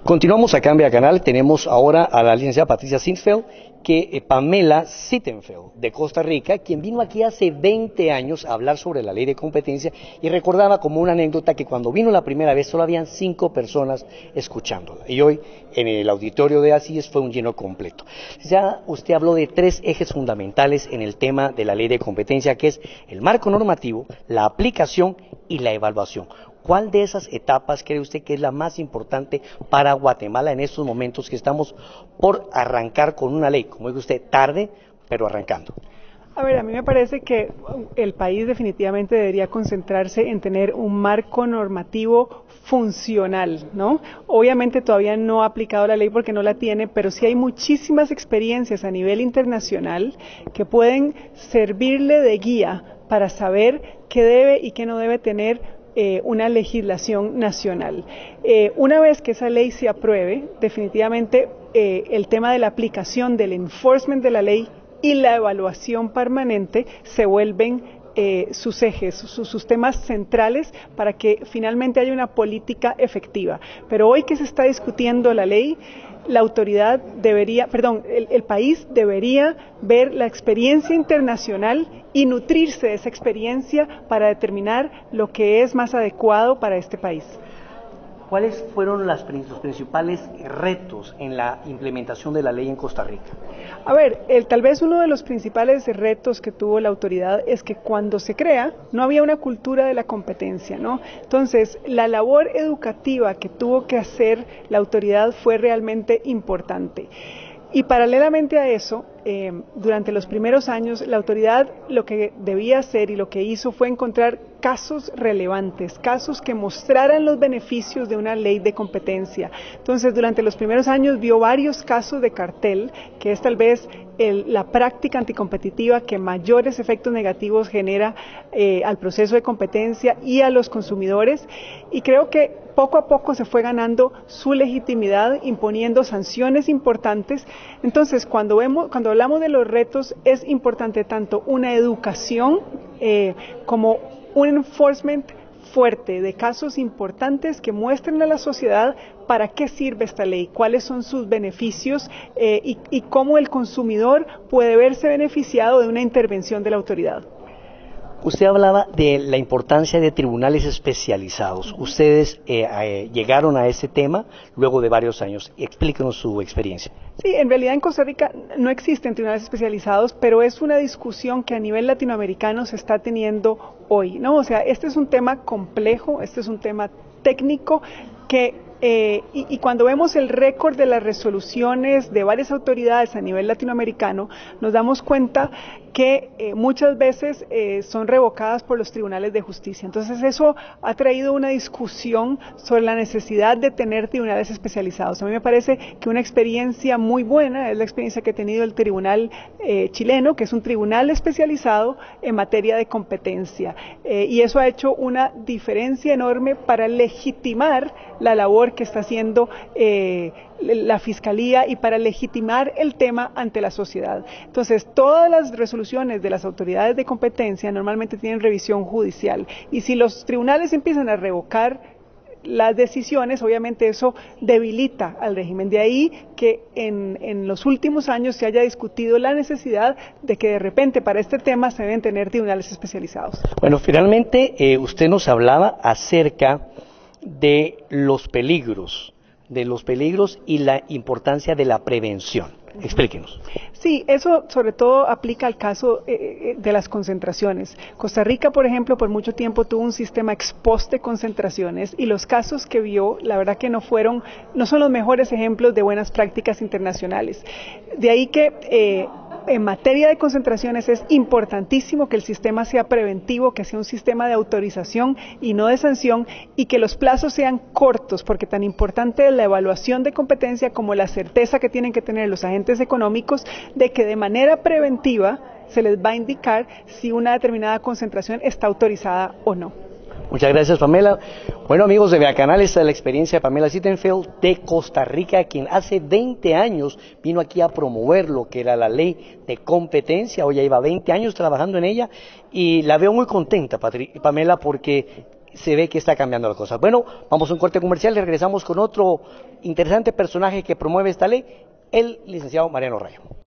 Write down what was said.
Continuamos acá en Vía Canal, tenemos ahora a la licenciada Patricia Sittenfeld, Pamela Sittenfeld de Costa Rica, quien vino aquí hace 20 años a hablar sobre la ley de competencia y recordaba como una anécdota que cuando vino la primera vez solo habían 5 personas escuchándola y hoy en el auditorio de ASIES fue un lleno completo. Ya usted habló de 3 ejes fundamentales en el tema de la ley de competencia, que es el marco normativo, la aplicación y la evaluación. ¿Cuál de esas etapas cree usted que es la más importante para Guatemala en estos momentos que estamos por arrancar con una ley, como dice usted, tarde, pero arrancando? A ver, a mí me parece que el país definitivamente debería concentrarse en tener un marco normativo funcional, ¿no? Obviamente todavía no ha aplicado la ley porque no la tiene, pero sí hay muchísimas experiencias a nivel internacional que pueden servirle de guía para saber qué debe y qué no debe tener una legislación nacional. Una vez que esa ley se apruebe, definitivamente el tema de la aplicación del enforcement de la ley y la evaluación permanente se vuelven sus ejes, sus temas centrales para que finalmente haya una política efectiva. Pero hoy que se está discutiendo la ley, la autoridad debería, el país debería ver la experiencia internacional y nutrirse de esa experiencia para determinar lo que es más adecuado para este país. ¿Cuáles fueron los principales retos en la implementación de la ley en Costa Rica? A ver, tal vez uno de los principales retos que tuvo la autoridad es que cuando se crea no había una cultura de la competencia, ¿no? Entonces, la labor educativa que tuvo que hacer la autoridad fue realmente importante. Y paralelamente a eso, durante los primeros años, la autoridad lo que debía hacer y lo que hizo fue encontrar casos relevantes, casos que mostraran los beneficios de una ley de competencia. Entonces, durante los primeros años vio varios casos de cartel, que es tal vez la práctica anticompetitiva que mayores efectos negativos genera al proceso de competencia y a los consumidores, y creo que poco a poco se fue ganando su legitimidad, imponiendo sanciones importantes. Entonces, cuando hablamos de los retos, es importante tanto una educación como un enforcement fuerte de casos importantes que muestren a la sociedad para qué sirve esta ley, cuáles son sus beneficios y cómo el consumidor puede verse beneficiado de una intervención de la autoridad. Usted hablaba de la importancia de tribunales especializados. Ustedes llegaron a ese tema luego de varios años. Explíquenos su experiencia. Sí, en realidad en Costa Rica no existen tribunales especializados, pero es una discusión que a nivel latinoamericano se está teniendo hoy, ¿no? O sea, este es un tema complejo, este es un tema técnico que y cuando vemos el récord de las resoluciones de varias autoridades a nivel latinoamericano, nos damos cuenta que muchas veces son revocadas por los tribunales de justicia. Entonces eso ha traído una discusión sobre la necesidad de tener tribunales especializados. A mí me parece que una experiencia muy buena es la experiencia que ha tenido el tribunal chileno, que es un tribunal especializado en materia de competencia. Y eso ha hecho una diferencia enorme para legitimar la labor que está haciendo la Fiscalía y para legitimar el tema ante la sociedad. Entonces, todas las resoluciones de las autoridades de competencia normalmente tienen revisión judicial y si los tribunales empiezan a revocar las decisiones, obviamente eso debilita al régimen. De ahí que en los últimos años se haya discutido la necesidad de que de repente para este tema se deben tener tribunales especializados. Bueno, finalmente usted nos hablaba acerca de los peligros y la importancia de la prevención. Explíquenos. Sí, eso sobre todo aplica al caso de las concentraciones. Costa Rica, por ejemplo, por mucho tiempo tuvo un sistema ex post de concentraciones y los casos que vio, la verdad que no son los mejores ejemplos de buenas prácticas internacionales. De ahí que en materia de concentraciones es importantísimo que el sistema sea preventivo, que sea un sistema de autorización y no de sanción y que los plazos sean cortos, porque tan importante es la evaluación de competencia como la certeza que tienen que tener los agentes económicos de que de manera preventiva se les va a indicar si una determinada concentración está autorizada o no. Muchas gracias, Pamela. Bueno, amigos de Vea Canal, esta es la experiencia de Pamela Sittenfeld de Costa Rica, quien hace 20 años vino aquí a promover lo que era la ley de competencia. Hoy ya lleva 20 años trabajando en ella y la veo muy contenta, Pamela, porque se ve que está cambiando las cosas. Bueno, vamos a un corte comercial y regresamos con otro interesante personaje que promueve esta ley, el licenciado Mariano Rayo.